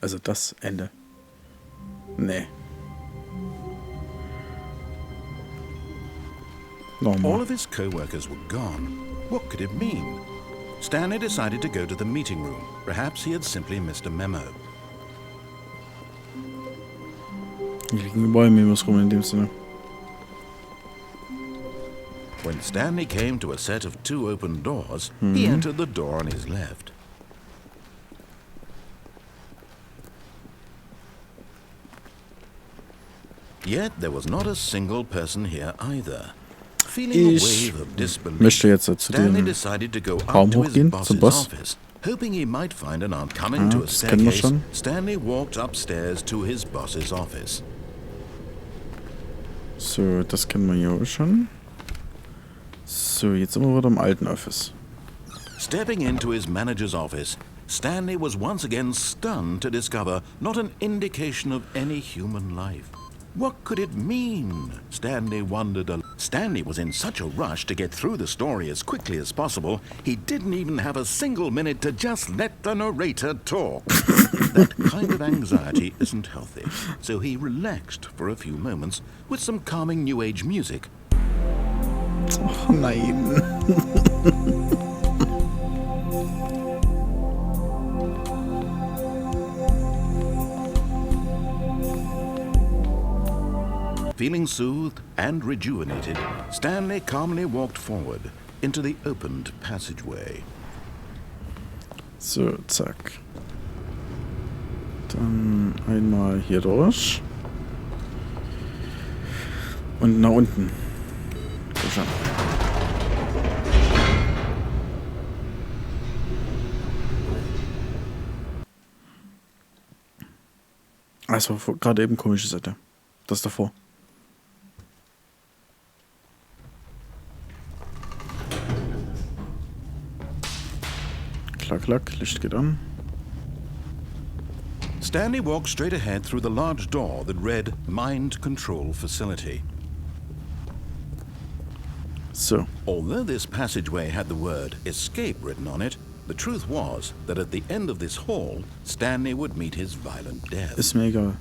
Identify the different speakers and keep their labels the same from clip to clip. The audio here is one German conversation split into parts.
Speaker 1: Also das Ende. Nee.
Speaker 2: All
Speaker 1: Nochmal.
Speaker 2: of his co-workers were gone. What could it mean? Stanley decided to go to the meeting room. Perhaps he had simply missed a memo.
Speaker 1: Hier liegen überall Memos rum in dem Sinne.
Speaker 2: When Stanley came to a set of 2 open doors, he entered the door on his left. Yet there was not a single person here either. Feeling a wave of disbelief,
Speaker 1: möchte jetzt zu
Speaker 2: Stanley
Speaker 1: dem
Speaker 2: decided to go
Speaker 1: Raum
Speaker 2: up to his
Speaker 1: hochgehen, zum
Speaker 2: boss's
Speaker 1: Boss.
Speaker 2: office. Hoping he might find an aunt coming to a
Speaker 1: das kennen wir
Speaker 2: staircase,
Speaker 1: schon.
Speaker 2: Stanley walked upstairs to his boss's office.
Speaker 1: So, das kennen wir hier auch schon. So, jetzt sind wir wieder im alten Office.
Speaker 2: Stepping into his manager's office, Stanley was once again stunned to discover not an indication of any human life. What could it mean? Stanley wondered. Stanley was in such a rush to get through the story as quickly as possible, he didn't even have a single minute to just let the narrator talk. That kind of anxiety isn't healthy, so he relaxed for a few moments with some calming New Age music.
Speaker 1: Oh nein.
Speaker 2: Feeling soothed and rejuvenated, Stanley calmly walked forward into the opened passageway.
Speaker 1: So, zack. Dann einmal hier durch. Und nach unten. So schon. Also gerade eben komische Seite. Das davor. Klack, klack, Licht geht an.
Speaker 2: Stanley walked straight ahead through the large door that read Mind Control Facility.
Speaker 1: So.
Speaker 2: Although this passageway had the word escape written on it, the truth was that at the end of this hall, Stanley would meet his violent death.
Speaker 1: Ist mir egal.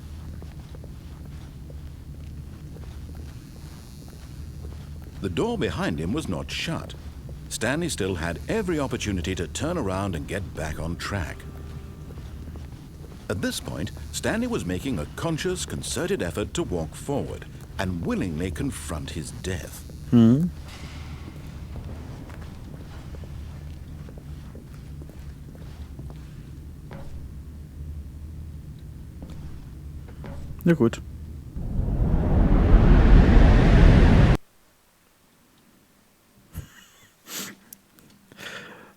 Speaker 2: The door behind him was not shut. Stanley still had every opportunity to turn around and get back on track. At this point, Stanley was making a conscious, concerted effort to walk forward and willingly confront his death.
Speaker 1: Na gut.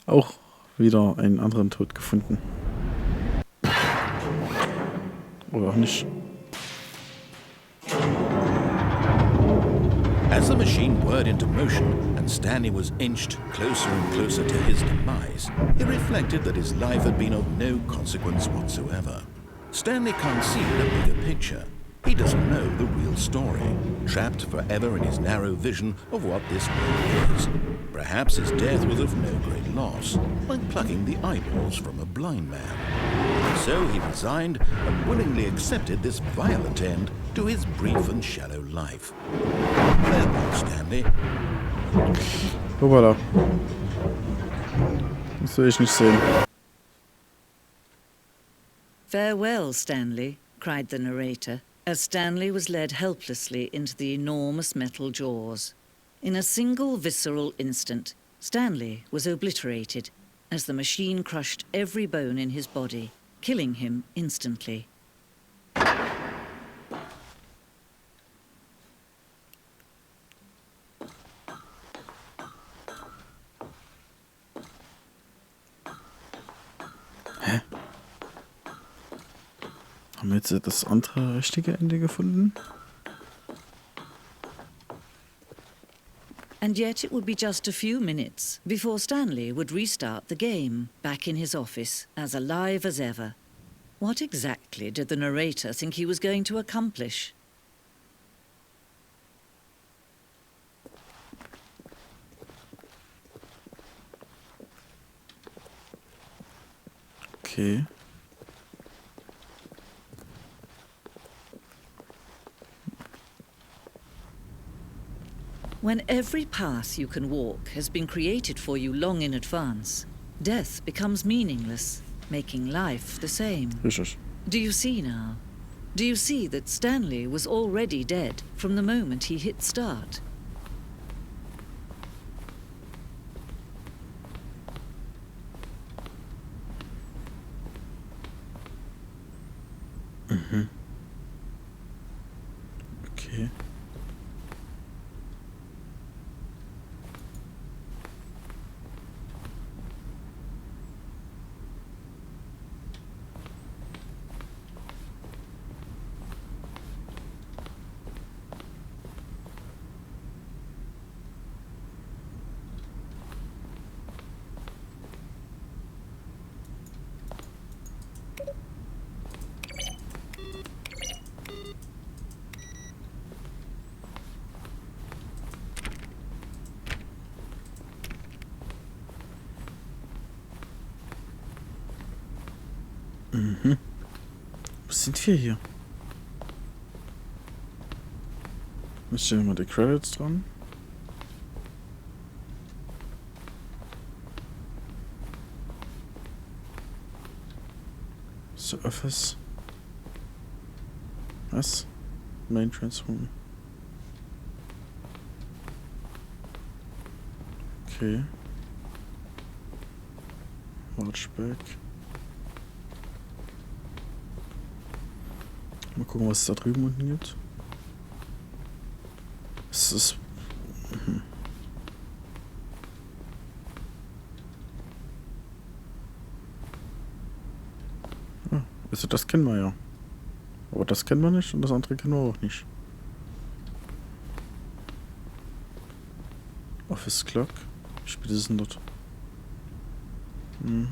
Speaker 1: Auch wieder einen anderen Tod gefunden. Oder auch nicht.
Speaker 2: As the machine whirred into motion and Stanley was inched closer and closer to his demise, he reflected that his life had been of no consequence whatsoever. Stanley can't see the bigger picture. He doesn't know the real story, trapped forever in his narrow vision of what this world is. Perhaps his death was of no great loss, like plucking the eyeballs from a blind man. So he resigned and willingly accepted this violent end to his brief and shallow life. Farewell, Stanley.
Speaker 1: Hoppala. Das will ich nicht sehen.
Speaker 3: Farewell, Stanley, cried the narrator, as Stanley was led helplessly into the enormous metal jaws. In a single visceral instant, Stanley was obliterated as the machine crushed every bone in his body, killing him instantly.
Speaker 1: Haben wir jetzt das andere richtige Ende gefunden?
Speaker 3: And yet it would be just a few minutes before Stanley would restart the game, back in his office, as alive as ever. What exactly did the narrator think he was going to accomplish?
Speaker 1: Okay.
Speaker 3: When every path you can walk has been created for you long in advance, death becomes meaningless, making life the same.
Speaker 1: Richtig.
Speaker 3: Do you see now? Do you see that Stanley was already dead from the moment he hit start?
Speaker 1: Mhm. Okay. Mhm. Wo sind wir hier? Da stehen immer die Credits dran. So, Office. Was? Main Transform. Okay. Watchback. Mal gucken, was es da drüben unten gibt. Es ist... Mhm. Ah, also das kennen wir ja. Aber das kennen wir nicht und das andere kennen wir auch nicht. Office Clock. Wie spät ist es denn dort? Mhm.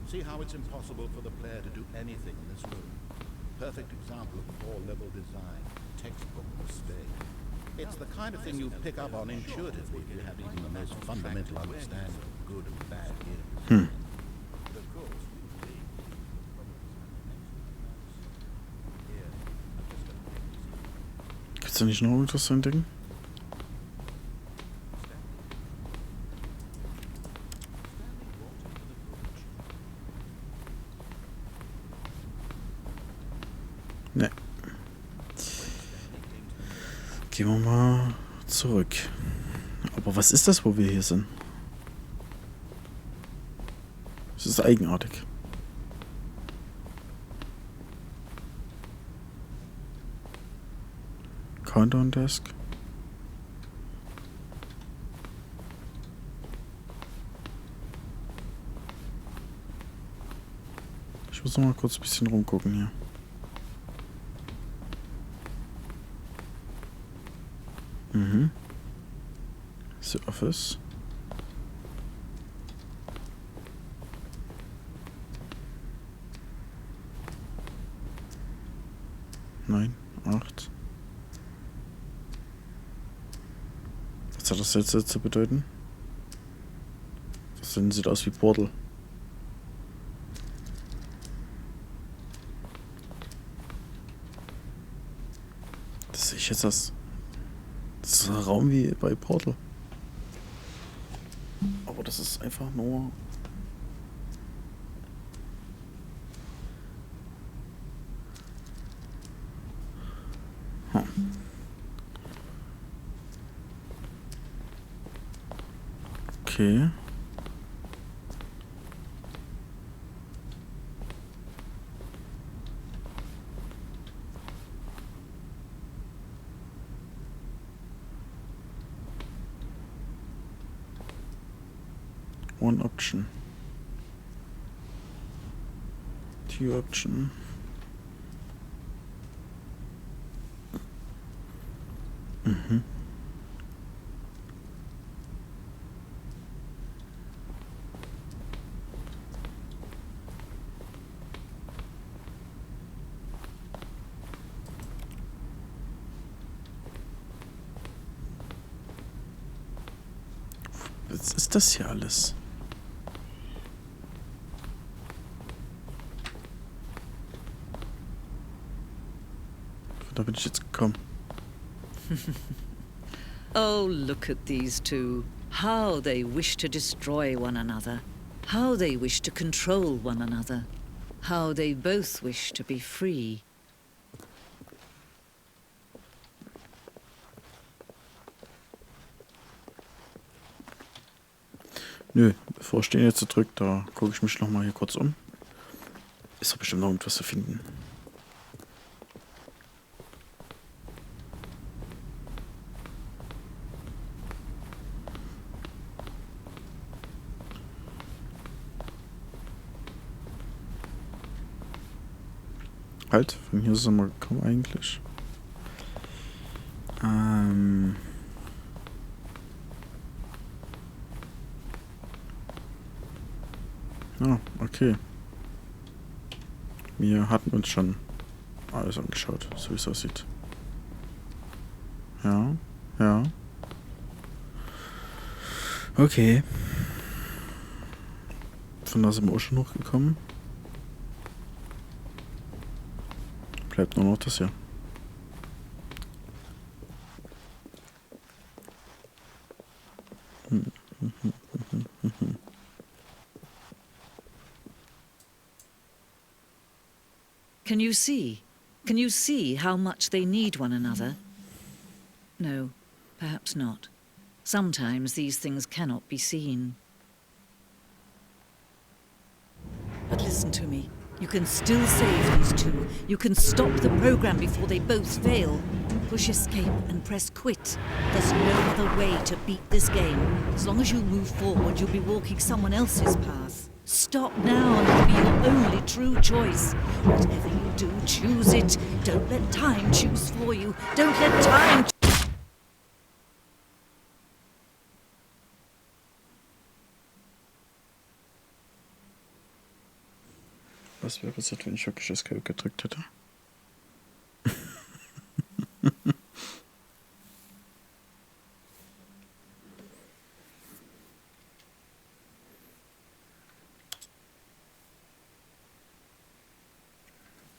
Speaker 2: See how it's impossible for the player to do anything in this room. Perfect example of poor level design. Textbook mistake. It's the kind of thing you pick up on intuitively if you have even the most fundamental understanding of good and bad games.
Speaker 1: Gibt's da nicht noch irgendwas zu entdecken? Ne. Gehen wir mal zurück. Aber was ist das, wo wir hier sind? Das ist eigenartig. Countdown Desk. Ich muss noch mal kurz ein bisschen rumgucken hier. Mhm. The Office. Nein, 8. Was hat das jetzt zu bedeuten? Das sieht aus wie Portal. Das sehe ich jetzt das. Das ist ein Raum wie bei Portal. Aber das ist einfach nur... Okay. One option. Two option. Mhm. Was ist das hier alles? Da bin ich jetzt gekommen.
Speaker 3: Oh, look at these two. How they wish to destroy one another. How they wish to control one another. How they both wish to be free.
Speaker 1: Nö, bevor ich den jetzt drücke, da gucke ich mich nochmal hier kurz um. Ist doch bestimmt noch irgendwas zu finden. Halt, von hier sind wir gekommen eigentlich. Ah, okay. Wir hatten uns schon alles angeschaut, so wie es aussieht. Ja, ja. Okay. Von da sind wir auch schon hochgekommen. Bleibt nur noch das hier.
Speaker 3: Can you see? Can you see how much they need one another? No, perhaps not. Sometimes these things cannot be seen. But listen to me. You can still save these two. You can stop the program before they both fail. Push escape and press quit. There's no other way to beat this game. As long as you move forward, you'll be walking someone else's path. Stop now and it'll be your only true choice. Whatever you do, choose it. Don't let time choose for you. Don't let time...
Speaker 1: Was wäre passiert, wenn ich wirklich Escape gedrückt hätte?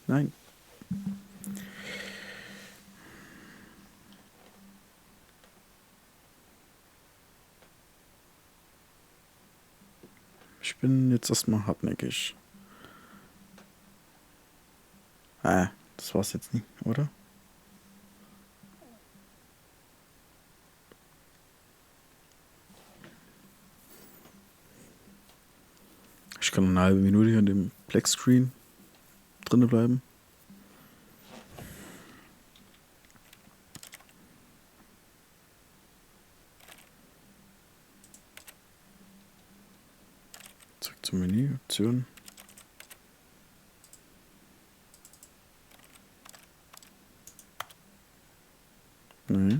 Speaker 1: Nein. Ich bin jetzt erstmal hartnäckig. Das war's jetzt nicht, oder? Ich kann eine halbe Minute hier in dem Black Screen drinne bleiben. Zurück zum Menü, Optionen. Nee.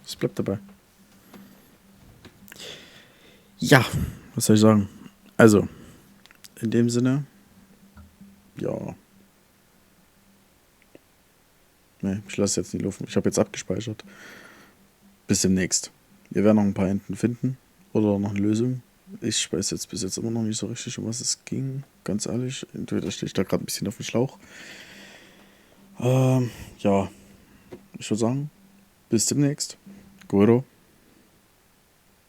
Speaker 1: Das bleibt dabei. Ja, was soll ich sagen? Also, in dem Sinne, ja. Ne, ich lasse jetzt nicht laufen. Ich habe jetzt abgespeichert. Bis demnächst. Wir werden noch ein paar Enden finden. Oder noch eine Lösung. Ich weiß jetzt bis jetzt immer noch nicht so richtig, um was es ging. Ganz ehrlich. Entweder stehe ich da gerade ein bisschen auf dem Schlauch. Ja. Ich würde sagen, bis demnächst. Goro.